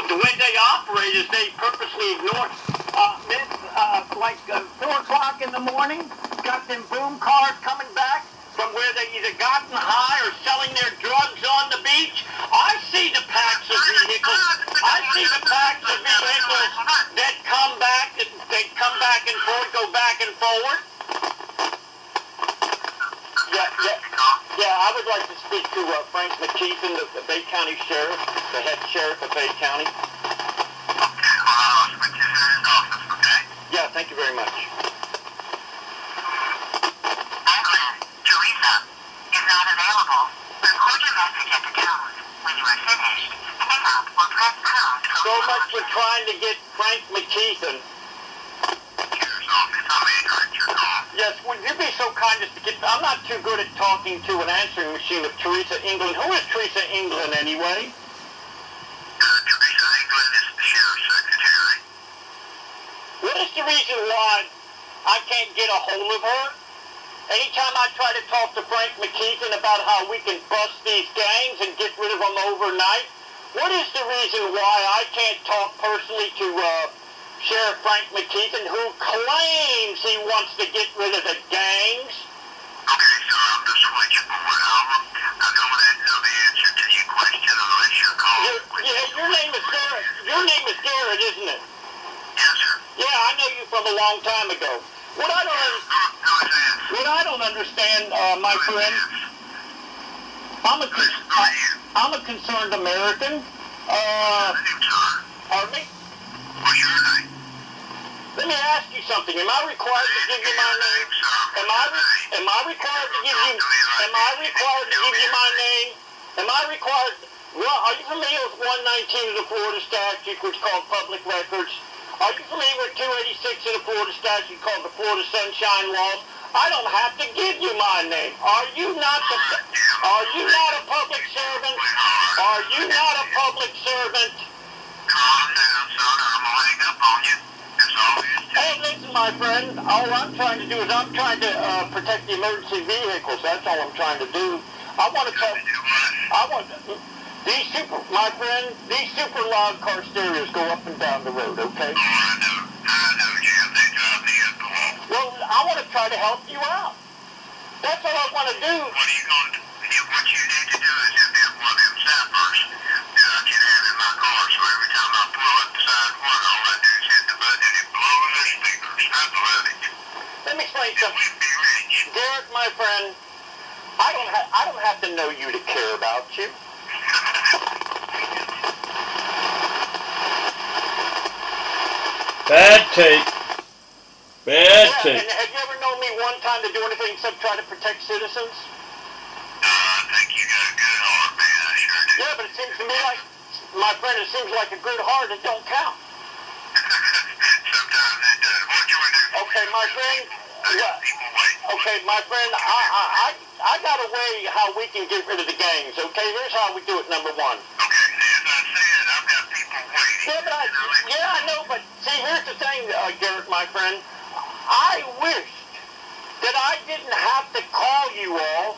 the way they operate is they purposely ignore like 4 o'clock in the morning, got them boom cars coming back from where they either gotten high or selling their drugs on the beach. I see the packs of vehicles. I see the packs of vehicles that come back, they come back and forth, go back and forward. Yeah, I would like to speak to Frank McKeithen, the Bay County Sheriff, the head sheriff of Bay County. Yeah, thank you very much. England, Teresa is not available. Record your message at the tone. When you are finished, hang up or press pound. So much for trying to get Frank McKeithen. Yes, would you be so kind as to get... I'm not too good at talking to an answering machine of Teresa England. Who is Teresa England, anyway? Teresa England is the sheriff's secretary. What is the reason why I can't get a hold of her? Anytime I try to talk to Frank McKeithen about how we can bust these gangs and get rid of them overnight, what is the reason why I can't talk personally to Sheriff Frank McKeithen, who claims he wants to get rid of the gangs? Okay, so I'm the switchboard. I'm going to know the answer to your question unless you're calling. Your name is Garrett. Your name is Garrett, isn't it? Yes, sir. Yeah, I know you from a long time ago. What I don't understand, my friend, I'm a concerned American. Pardon me? What's your name? Let me ask you something. Am I required to give you my name? Am I required to give you? Am I required to give you my name? Am I required? Well, are you familiar with 119 of the Florida statute, which is called public records? Are you familiar with 286 of the Florida statute called the Florida Sunshine Laws? I don't have to give you my name. Are you not a public servant? Are you not a public servant? Calm down, son, or I'm going to hang up on you. That's all it is. Hey, listen, my friend. All I'm trying to do is I'm trying to protect the emergency vehicles. That's all I'm trying to do. I want to talk. My friend, these super loud car stereos go up and down the road, okay? I know, Jim. They drive me up the wall. Well, I want to try to help you out. That's all I want to do. What are you going to do? What you need to do is get one of them zappers that I can have in my car, so every time I pull up beside one, all I do is hit the button and it blows the speakers. I love it. Let me explain something. We'd be rich. Garrett, my friend, I don't have to know you to care about you. Bad take. Bad take. And have you ever known me one time to do anything except try to protect citizens? I think you got a good heart, man. I sure do. Yeah, but it seems to me like, my friend, it seems like a good heart that don't count. Sometimes it does. What you want to do? Okay, my friend. Yeah. People wait. Okay, my friend, I got a way how we can get rid of the gangs, okay? Here's how we do it, number one. Okay, as I said, I've got people waiting. I know, but see, here's the thing, Garrett, my friend. I wished that I didn't have to call you all.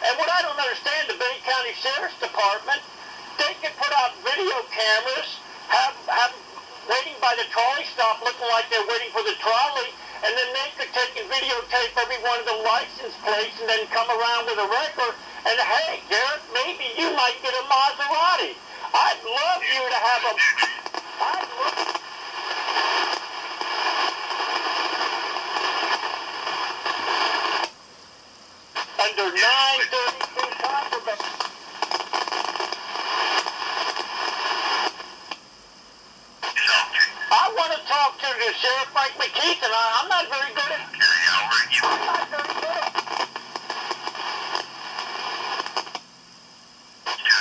And what I don't understand, the Bay County Sheriff's Department, they could put out video cameras, have waiting by the trolley stop looking like they're waiting for the trolley, and then they could take and videotape every one of the license plates and then come around with a record, and hey, Garrett, maybe you might get a Maserati. I'd love you to have a... Under 932 contraband. I want to talk to the Sheriff Frank McKeithen. I'm not very good at... I'm not very good at...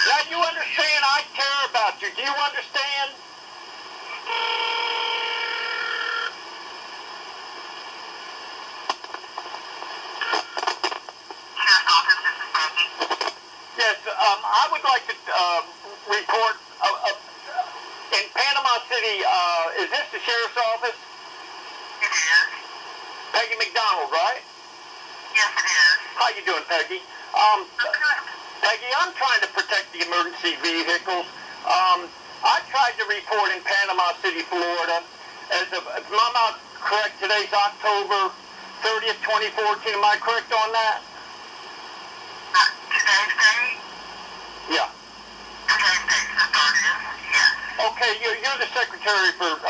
Now, you understand I care about you. Do you understand? Yes, I would like to report in Panama City. Is this the sheriff's office? It is. Peggy McDonald, right? Yes, it is. How you doing, Peggy? I'm good. Peggy, I'm trying to protect the emergency vehicles. I tried to report in Panama City, Florida. If I'm not correct, today's October 30th, 2014. Am I correct on that? Today's date? Yeah. Today's date's the 30th, yes. Okay, you're the secretary for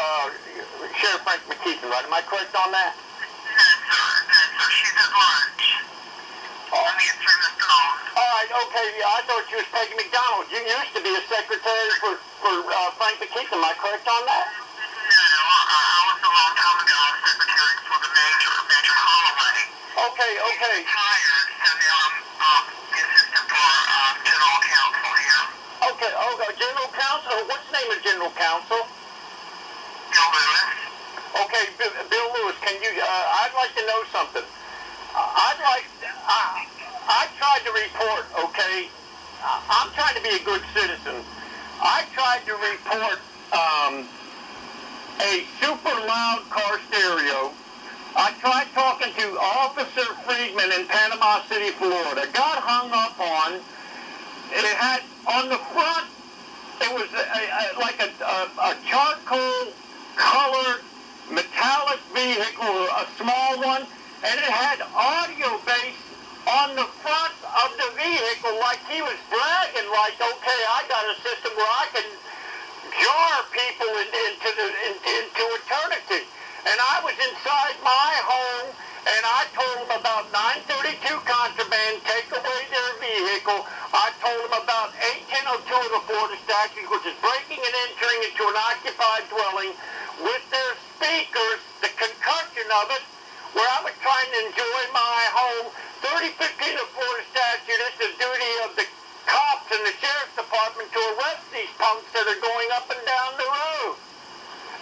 Sheriff Frank McKeithen, right? Am I correct on that? No, sir. She's at lunch. Let me answer the phone. All right, okay. Yeah, I thought you was Peggy McDonald. You used to be a secretary for Frank McKeithen. Am I correct on that? No, I was a long time ago secretary for the Major Holloway. Okay. Retired, so now I'm the assistant for general counsel here. Okay, general counsel? What's the name of general counsel? Bill Lewis. Okay, Bill Lewis, can you, I'd like to know something. I tried to report, okay? I'm trying to be a good citizen. I tried to report a super loud car stereo. I tried talking to Officer Friedman in Panama City, Florida. Got hung up on. It had, on the front, it was like a charcoal colored metallic vehicle, a small one, and it had audio base on the front of the vehicle, like he was bragging, like, okay, I got a system where I can jar people into eternity. And I was inside my home, and I told them about 932 contraband, take away their vehicle. I told them about 81002 of the Florida statute, which is breaking and entering into an occupied dwelling with their speakers, the concussion of it, where I was trying to enjoy my home. 3015 of Florida statute is the duty of the cops and the sheriff's department to arrest these punks that are going up and down the road.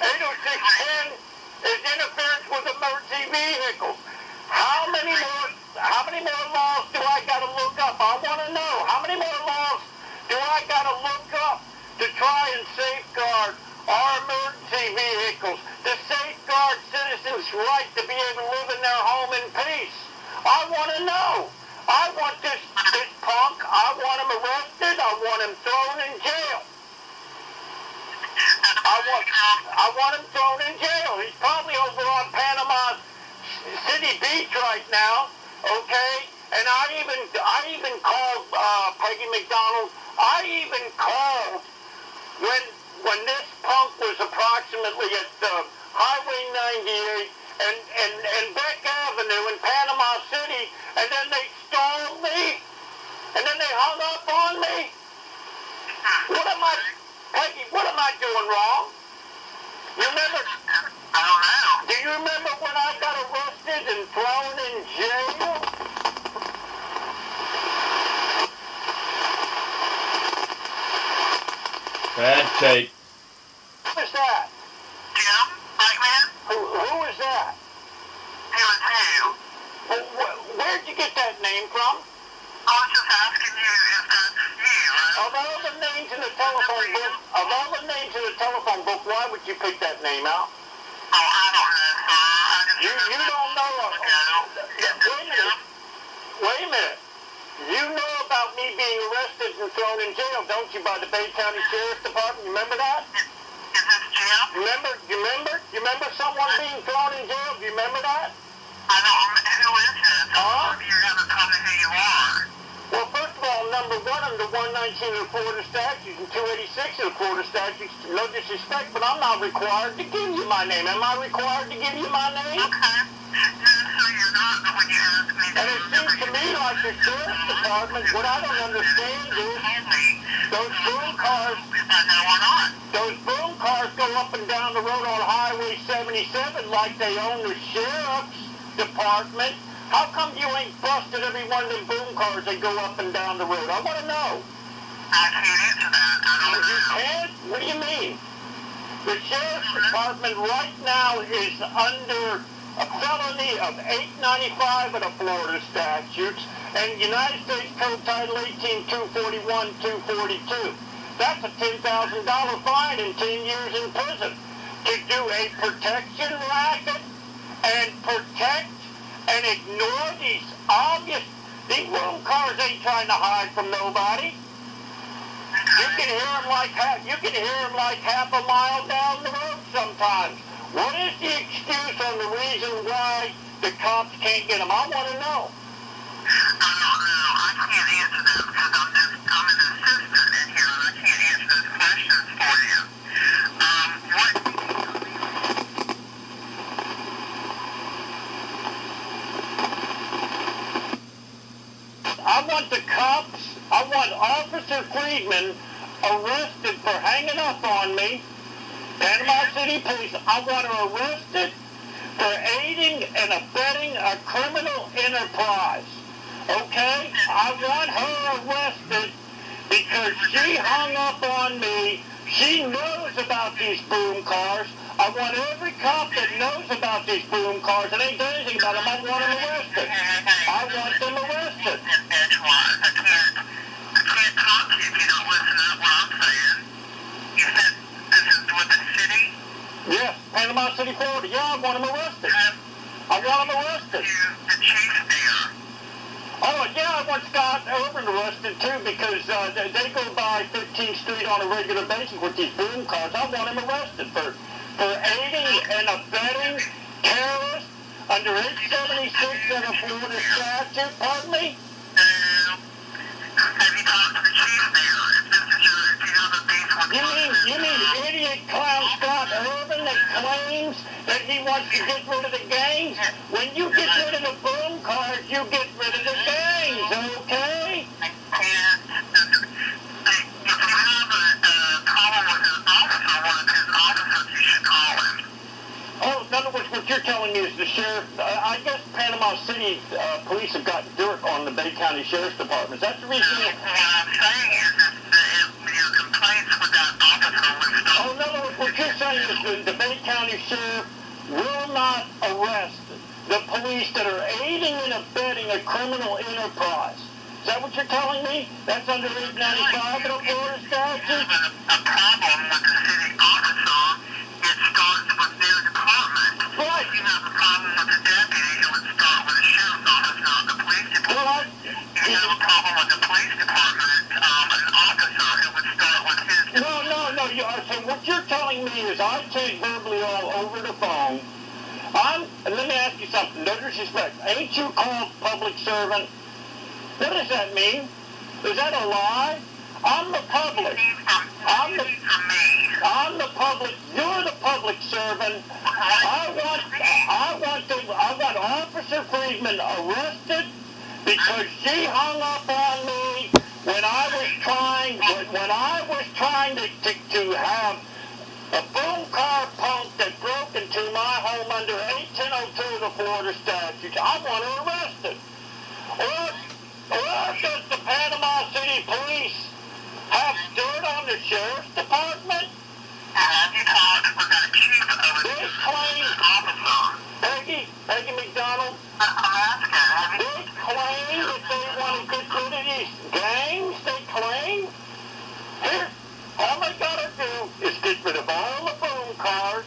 80610 is interference with emergency vehicles. How many more laws do I got to look up? I want to know. How many more laws do I got to look up to try and safeguard our emergency vehicles, to safeguard citizens' right to be able to live in their home in peace? I want to know. I want this punk, I want him arrested, I want him thrown in jail. I want him thrown in jail. He's probably over on Panama City Beach right now, okay? And I even called Peggy McDonald. I even called when this punk was approximately at Highway 98 and Beck Avenue in Panama City, and then they stalled me, and then they hung up on me. Peggy, what am I doing wrong? You remember? I don't know. Do you remember when I got arrested and thrown in jail? Bad tape. Who was that? Jim? Blackman? Who was that? Who is who? Where'd you get that name from? I was just asking you if that's you. Of all the names in the telephone book, why would you pick that name out? Oh, I don't know, sir. You don't know. Wait a minute. You know about me being arrested and thrown in jail, don't you, by the Bay County Sheriff's Department? You remember that? Is this Jim? You remember someone being thrown in jail? Do you remember that? I don't. Who is it? You're going to tell me who you are. Well, first of all, number one, under 119 of the Florida statutes and 286 of the Florida statutes, no disrespect, but I'm not required to give you my name. Am I required to give you my name? Okay. No, sir, you're not, but when you asked me And it seems to me like the Sheriff's Department, what I don't understand is those boom cars, go up and down the road on Highway 77 like they own the Sheriff's Department. How come you ain't busted every one of them boom cars that go up and down the road? I want to know. I can't answer that. I don't know. You can't? What do you mean? The Sheriff's Department right now is under a felony of 895 of the Florida statutes and United States Code Title 18, 241, 242. That's a $10,000 fine and 10 years in prison to do a protection racket and protect and ignore these obvious, these boom cars ain't trying to hide from nobody. You You can hear them like half a mile down the road sometimes. What is the excuse on the reason why the cops can't get them? I want to know. I don't know. I can't answer that because I'm an assistant in here and I can't answer those questions for you. I want Officer Friedman arrested for hanging up on me. Panama City Police, I want her arrested for aiding and abetting a criminal enterprise. Okay? I want her arrested because she hung up on me. She knows about these boom cars. I want every cop that knows about these boom cars and ain't done anything about them, I want them arrested. I want them arrested. I can't talk to you if you don't listen to what I'm saying. You said this is with the city? Yes, Panama City, Florida. Yeah, I want them arrested. I want them arrested. The chief there. Oh, yeah, I want Scott Urban arrested, too, because they go by 15th Street on a regular basis with these boom cars. I want him arrested for aiding and abetting terrorists under 876 and a Florida statute. Pardon me? Have you talked to the chief there? If you have a beef with You mean idiot clown Scott Urban that claims that he wants to get rid of the gangs? When you get rid of the boom cars, you get rid of the gangs, okay? And if you have a problem with an officer, one of his officers, you should call him. Oh, in other words, what you're telling me is the sheriff, I guess Panama City police have got dirt on the Bay County Sheriff's Department. That's the reason. What I'm saying is that your complaints with that officer was still... Oh, in other words, what you're saying is the Bay County Sheriff will not arrest the police that are aiding and abetting a criminal enterprise. Is that what you're telling me? That's under 895 of the Florida statute? A problem with the city officer, it starts with their department. Right. If you have a problem with the deputy, it would start with the sheriff's office, not the police department. If you have a problem with the police department, an officer, it would start with his... No. So what you're telling me is I take verbally all over the phone. And let me ask you something. No disrespect. Ain't you called public servant? What does that mean? Is that a lie? I'm the public. I'm the public. You're the public servant. I want Officer Friedman arrested because she hung up on me when I was trying to have a boom car punk that broke into my home under 18102 of the Florida statutes. I want her arrested. Or does the Panama City Police have dirt on the Sheriff's Department? Have you talked with that chief over They claim, Peggy McDonald, they claim that they want to get rid of these gangs, they claim. Here, all they gotta do is get rid of all the boom cars.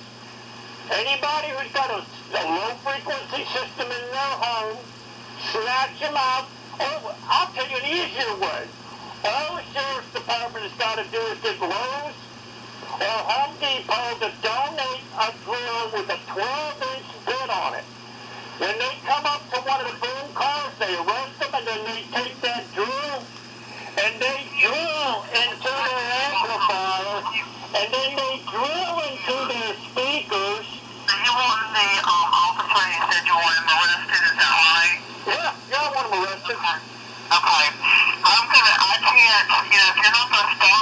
Anybody who's got a low frequency system in their home, snatch them out. Oh, I'll tell you an easier way. All the Sheriff's Department has got to do is get Lowe's or Home Depot to donate a drill with a 12-inch bit on it. When they come up to one of the boom cars, they arrest them and then they take that drill and they drill into their amplifier and then they drill into their speakers. So you want the officer, you said you want him arrested, is that right? Yeah, I want him arrested. Okay. I can't, if you're not going to stop